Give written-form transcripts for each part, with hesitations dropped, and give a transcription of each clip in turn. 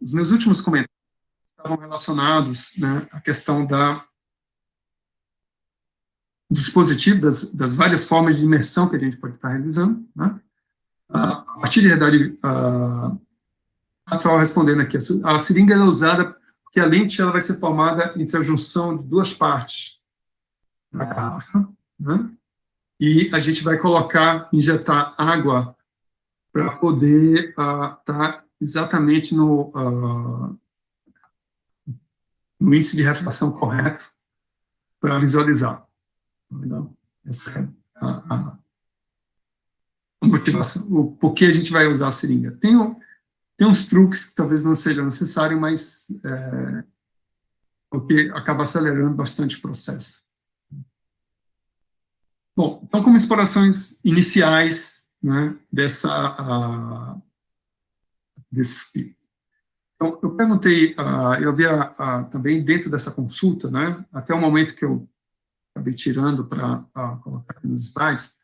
os meus últimos comentários estavam relacionados, né, à questão do dispositivo, das várias formas de imersão que a gente pode estar realizando, né? A partir de realidade, só respondendo aqui, a seringa é usada porque a lente ela vai ser formada entre a junção de duas partes da garrafa, né? E a gente vai injetar água para poder estar exatamente no índice de refração correto para visualizar. Então, essa é a motivação, o porquê a gente vai usar a seringa. Tem uns truques que talvez não sejam necessários, mas porque acaba acelerando bastante o processo. Bom, então, como explorações iniciais, né, desse. Então, eu perguntei, eu havia também dentro dessa consulta, né, até o momento que eu acabei tirando para colocar aqui nos slides,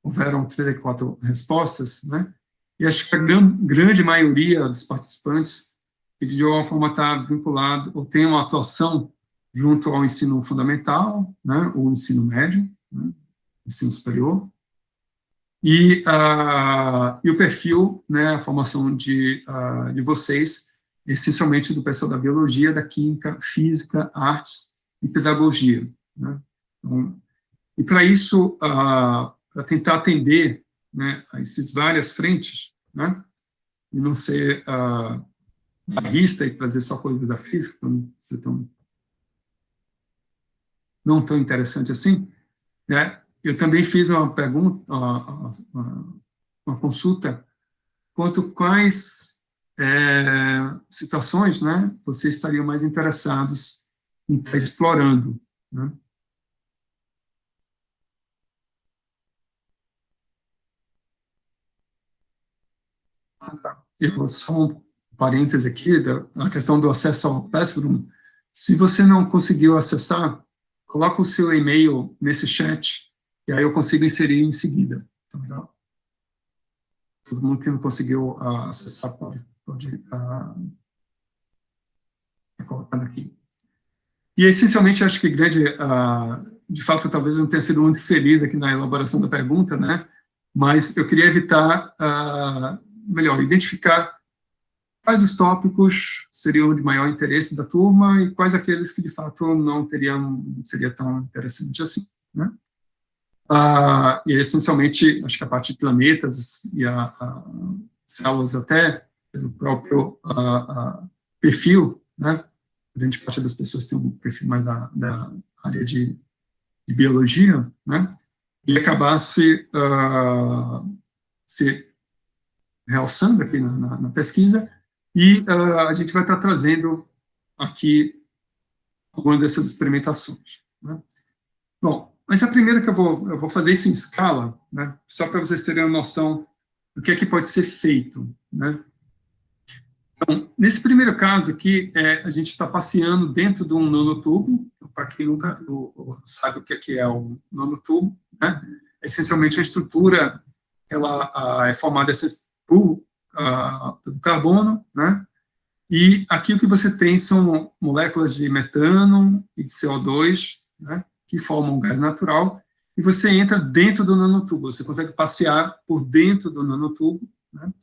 houveram 34 respostas, né, e acho que a grande maioria dos participantes, de alguma forma, está vinculado, ou tem uma atuação junto ao ensino fundamental, né, ou ensino médio, né, ensino superior, e o perfil, né, a formação de vocês, essencialmente do pessoal da biologia, da química, física, artes e pedagogia, né? Então, e para isso, para tentar atender, né, a essas várias frentes, né, e não ser barrista e trazer só coisas da física, não tão interessante assim, né? Eu também fiz uma pergunta, uma consulta, quanto quais situações, né, vocês estariam mais interessados em estar explorando, né? Só um parêntese aqui, a questão do acesso ao Classroom. Se você não conseguiu acessar, coloca o seu e-mail nesse chat, e aí eu consigo inserir em seguida. Tá? Todo mundo que não conseguiu acessar pode colocando aqui. E, essencialmente, acho que de fato, talvez eu não tenha sido muito feliz aqui na elaboração da pergunta, né? Mas eu queria evitar, melhor, identificar quais os tópicos seriam de maior interesse da turma e quais aqueles que, de fato, não seria tão interessante assim, né? E, essencialmente, acho que a parte de planetas e células até, pelo próprio perfil, né? Grande parte das pessoas tem um perfil mais da área de biologia, né? E acabar se realçando aqui na pesquisa, e a gente vai estar trazendo aqui algumas dessas experimentações, né? Bom, mas a primeira que eu vou fazer isso em escala, né? Só para vocês terem uma noção do que é que pode ser feito, né? Então, nesse primeiro caso aqui, a gente está passeando dentro de um nanotubo. Para quem nunca sabe o que é o nanotubo, né? Essencialmente, a estrutura ela é formada por carbono, né? E aqui o que você tem são moléculas de metano e de CO2, né, que formam um gás natural, e você entra dentro do nanotubo, você consegue passear por dentro do nanotubo, né?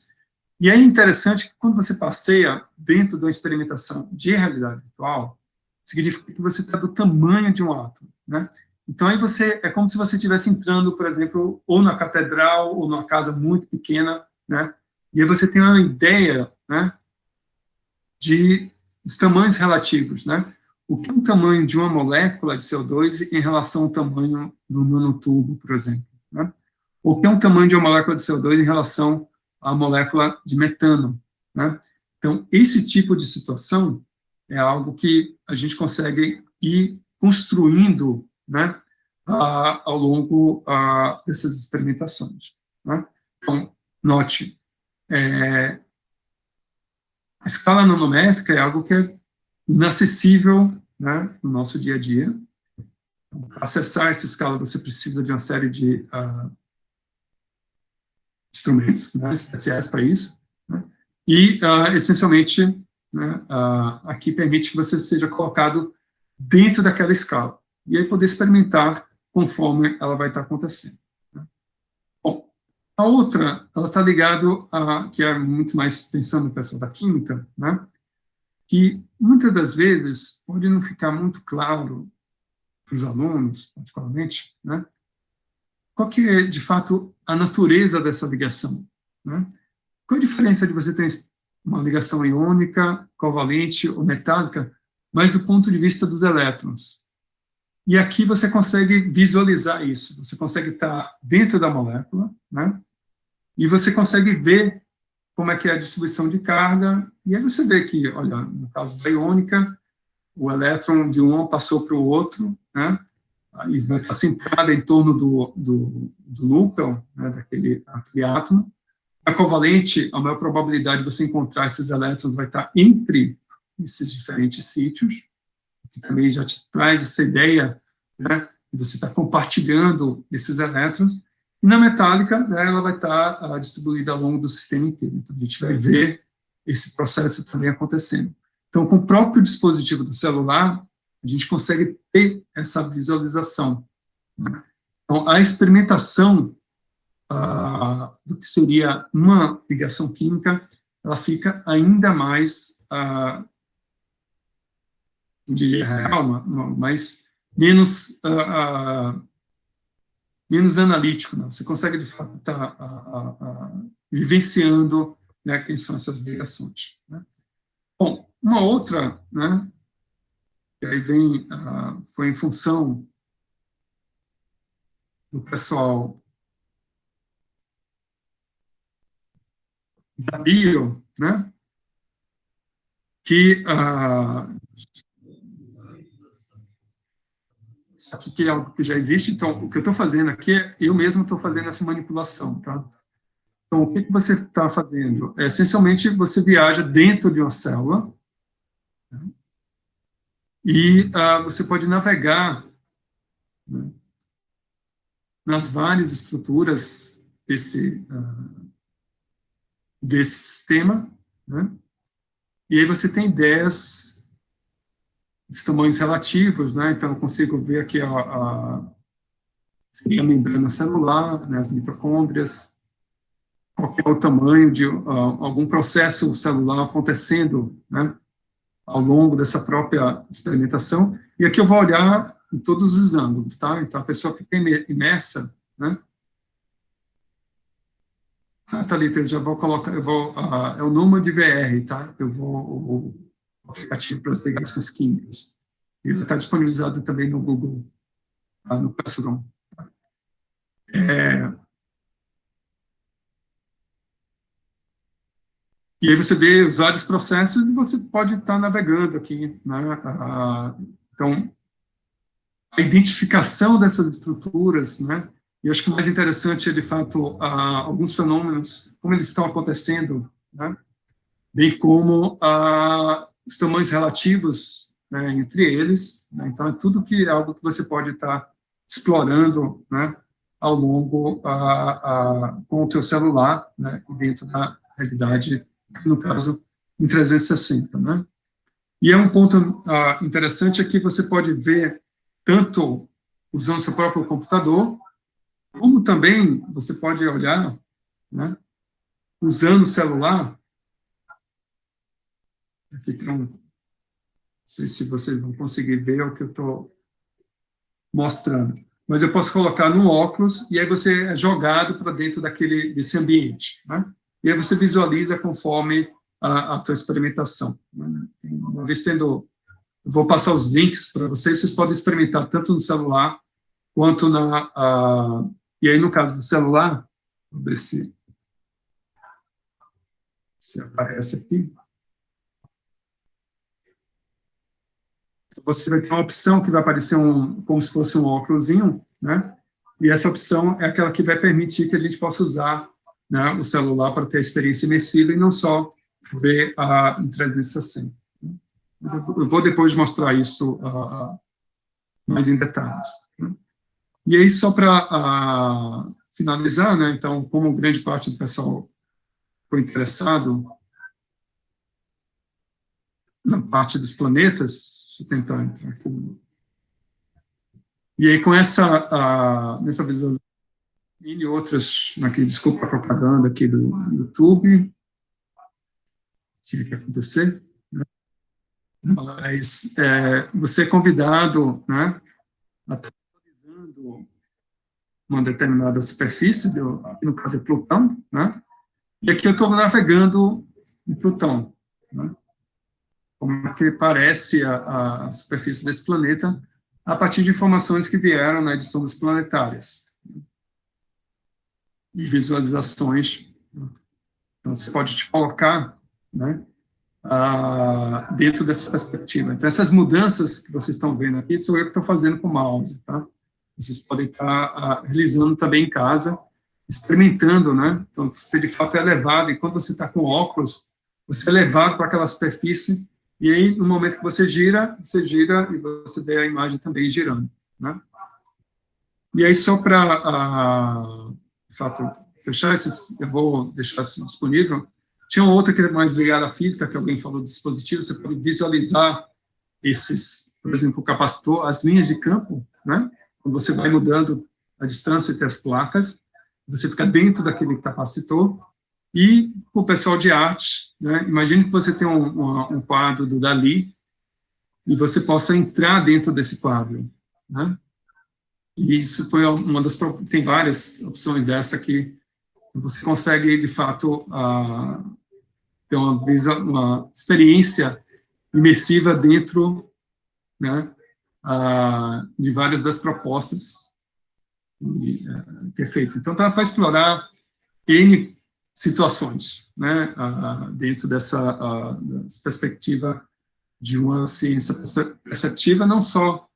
E é interessante que quando você passeia dentro de uma experimentação de realidade virtual, significa que você está do tamanho de um átomo, né? Então, aí é como se você estivesse entrando, por exemplo, ou na catedral, ou numa casa muito pequena, né? E aí você tem uma ideia, né, dos tamanhos relativos, né? O que é o tamanho de uma molécula de CO2 em relação ao tamanho do nanotubo, por exemplo, né? O que é o tamanho de uma molécula de CO2 em relação à molécula de metano, né? Então, esse tipo de situação é algo que a gente consegue ir construindo, né, ao longo dessas experimentações, né? Então, note, a escala nanométrica é algo que é inacessível, né, no nosso dia a dia. Para acessar essa escala, você precisa de uma série de instrumentos, né, especiais para isso, né? E, essencialmente, né, aqui permite que você seja colocado dentro daquela escala, e aí poder experimentar conforme ela vai estar acontecendo. Né? Bom, a outra, ela está ligado a, que é muito mais pensando no pessoal da química, né, que muitas das vezes pode não ficar muito claro para os alunos, particularmente, né, qual que é, de fato, a natureza dessa ligação, né? Qual a diferença de você ter uma ligação iônica, covalente ou metálica, mas do ponto de vista dos elétrons? E aqui você consegue visualizar isso, você consegue estar dentro da molécula, né? E você consegue ver como é que é a distribuição de carga, e aí você vê que, olha, no caso da iônica, o elétron de um passou para o outro, né? Aí vai estar centrada em torno do núcleo, né, daquele átomo. A covalente, a maior probabilidade de você encontrar esses elétrons vai estar entre esses diferentes sítios, que também já te traz essa ideia, né, de você estar compartilhando esses elétrons. E na metálica, né, ela vai estar distribuída ao longo do sistema inteiro. Então, a gente vai ver esse processo também acontecendo. Então, com o próprio dispositivo do celular, a gente consegue ter essa visualização, né? Então, a experimentação do que seria uma ligação química, ela fica ainda mais, não diria real, mas menos, menos analítico. Né? Você consegue, de fato, estar vivenciando, né, quem são essas ligações. Né? Bom, uma outra, né, que aí vem, foi em função do pessoal da bio, né, que isso aqui que é algo que já existe, então o que eu estou fazendo aqui, eu mesmo estou fazendo essa manipulação, tá? Então, o que, que você está fazendo? Essencialmente, você viaja dentro de uma célula, né, e você pode navegar, né, nas várias estruturas desse sistema, né, e aí você tem ideias dos tamanhos relativos, né, então eu consigo ver aqui seria a membrana celular, né, as mitocôndrias, qual é o tamanho de algum processo celular acontecendo, né, ao longo dessa própria experimentação. E aqui eu vou olhar em todos os ângulos, tá? Então, a pessoa fica imersa, né? Thalita, eu já vou colocar, é o número de VR, tá? O aplicativo para as ligações químicas. Ele está disponibilizado também no Google, no Classroom. E aí você vê os vários processos e você pode estar navegando aqui, né? Então, a identificação dessas estruturas, né? E acho que o mais interessante é, de fato, alguns fenômenos, como eles estão acontecendo, né? Bem como os tamanhos relativos, né, entre eles. Né? Então, é tudo que é algo que você pode estar explorando, né, ao longo com o teu celular, né, dentro da realidade, no caso, em 360. Né? E é um ponto interessante é que você pode ver tanto usando seu próprio computador, como também você pode olhar, né, usando o celular. Aqui tem não sei se vocês vão conseguir ver o que eu estou mostrando, mas eu posso colocar no óculos e aí você é jogado para dentro desse ambiente, né? E aí você visualiza conforme a tua experimentação. Né? Uma vez tendo, eu vou passar os links para vocês podem experimentar tanto no celular quanto e aí no caso do celular, vou ver se aparece aqui. Você vai ter uma opção que vai aparecer como se fosse um óculosinho, né? E essa opção é aquela que vai permitir que a gente possa usar, né, o celular para ter a experiência imersiva e não só ver em 360. Eu vou depois mostrar isso mais em detalhes. Né? E aí, só para finalizar, né, então, como grande parte do pessoal foi interessado, parte dos planetas. Deixa eu tentar entrar aqui. E aí, com nessa visualização, e outras, aqui, desculpa a propaganda aqui do YouTube, tinha que acontecer, né? Mas você é convidado, né, a estar analisando uma determinada superfície, aqui no caso é Plutão, né? E aqui eu estou navegando em Plutão, né? Como é que parece a superfície desse planeta a partir de informações que vieram na edição das planetárias e visualizações. Então, você pode te colocar, né, dentro dessa perspectiva. Então, essas mudanças que vocês estão vendo aqui, sou eu que estou fazendo com o mouse, tá? Vocês podem estar realizando também em casa, experimentando, né? Então, você de fato é levado, e quando você está com óculos, você é levado para aquela superfície, e aí, no momento que você gira e você vê a imagem também girando, né? E aí, só para, de fato, fechar eu vou deixar assim disponível. Tinha outra que é mais ligada à física, que alguém falou do dispositivo, você pode visualizar por exemplo, o capacitor, as linhas de campo, né? Quando você vai mudando a distância entre as placas, você fica dentro daquele capacitor. E o pessoal de arte, né? Imagine que você tem um quadro do Dalí e você possa entrar dentro desse quadro, né? E isso foi uma tem várias opções dessa que você consegue, de fato, ter uma experiência imersiva dentro, né, de várias das propostas que é feito. Então, dá para explorar N situações, né, dentro dessa perspectiva de uma ciência perceptiva, não só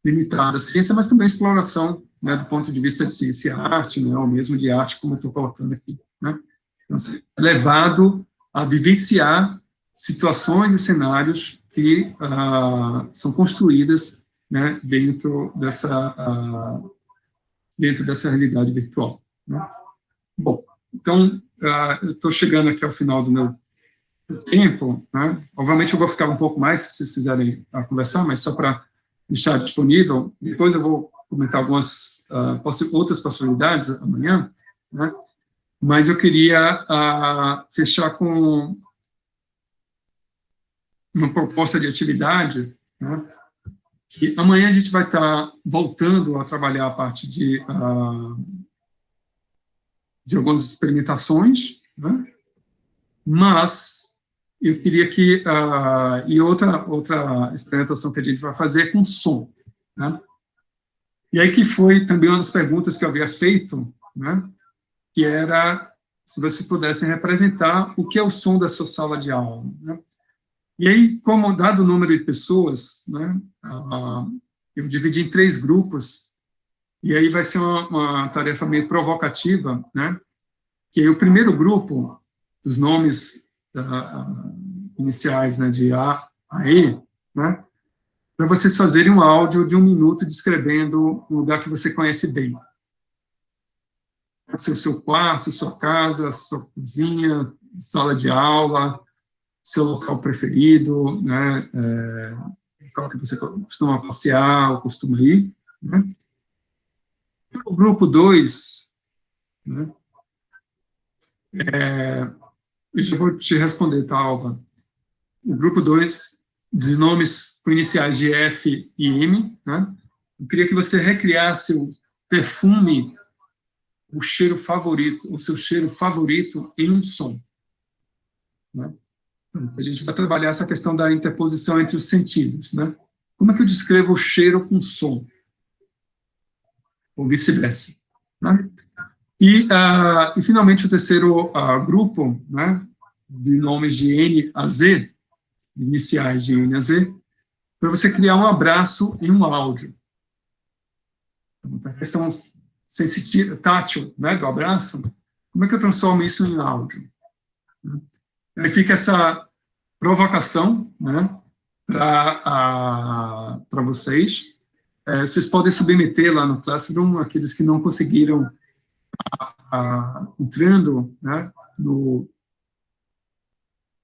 limitada à ciência, mas também exploração, né, do ponto de vista de ciência e arte, né, ou mesmo de arte, como eu estou colocando aqui, né? Então, é levado a vivenciar situações e cenários que são construídas, né, dentro dessa realidade virtual, né? Bom, então, eu estou chegando aqui ao final do meu tempo, né? Obviamente eu vou ficar um pouco mais, se vocês quiserem conversar, mas só para deixar disponível. Depois eu vou comentar algumas outras possibilidades amanhã, né? Mas eu queria fechar com uma proposta de atividade, né? Que amanhã a gente vai estar voltando a trabalhar a parte de algumas experimentações, né? Mas eu queria que e outra experimentação que a gente vai fazer é com som, né? E aí que foi também uma das perguntas que eu havia feito, né? Que era se você pudesse representar o que é o som da sua sala de aula, né? E aí, como dado o número de pessoas, né? Eu dividi em 3 grupos, e aí vai ser uma tarefa meio provocativa, né? Que aí o primeiro grupo, dos nomes iniciais, né, de A a E, né, para vocês fazerem um áudio de 1 minuto descrevendo um lugar que você conhece bem. Pode ser o seu quarto, sua casa, sua cozinha, sala de aula, seu local preferido, né, local que você costuma passear ou costuma ir, né. O grupo 2, né, eu já vou te responder, tá, Alva? O grupo 2, de nomes com iniciais de F e M, né? Eu queria que você recriasse o perfume, o seu cheiro favorito em um som, né? Então, a gente vai trabalhar essa questão da interposição entre os sentidos, né? Como é que eu descrevo o cheiro com som? Ou vice-versa, né? E, finalmente, o terceiro grupo, né, de nomes de N a Z, iniciais de N a Z, para você criar um abraço em um áudio. Então, a questão sensitiva, tátil, né, do abraço, como é que eu transformo isso em áudio? Aí fica essa provocação, né, para vocês. Vocês podem submeter lá no Classroom aqueles que não conseguiram entrando, né,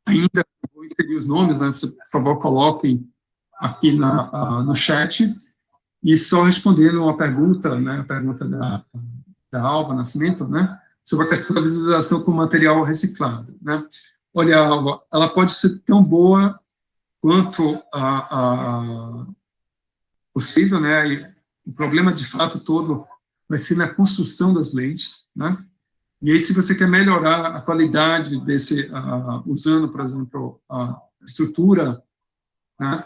ainda vou escrevi os nomes, né? Você, por favor, coloquem aqui no chat, e só respondendo uma pergunta, né? A pergunta da Alba Nascimento, né? Sobre a questão da visualização com material reciclado, né? Olha, Alba, ela pode ser tão boa quanto possível, né? E o problema, de fato, todo vai ser na construção das lentes, né? E aí, se você quer melhorar a qualidade desse, usando, por exemplo, a estrutura, né,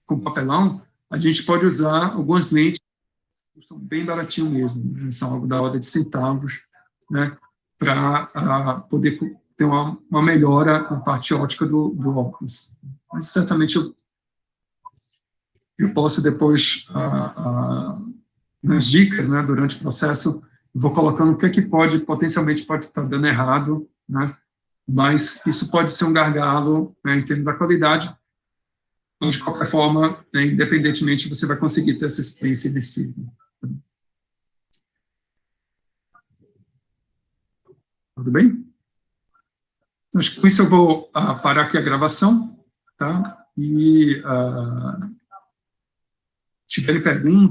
com papelão, a gente pode usar algumas lentes que custam bem baratinho mesmo, né, são algo da ordem de centavos, né, para poder ter uma melhora na parte ótica do óculos. Mas certamente eu posso depois, nas dicas, né, durante o processo, vou colocando o que potencialmente pode estar dando errado, né, mas isso pode ser um gargalo, né, em termos da qualidade, mas, de qualquer forma, né, independentemente, você vai conseguir ter essa experiência imersiva. Tudo bem? Então, acho que com isso eu vou parar aqui a gravação, tá? E se tiverem perguntas,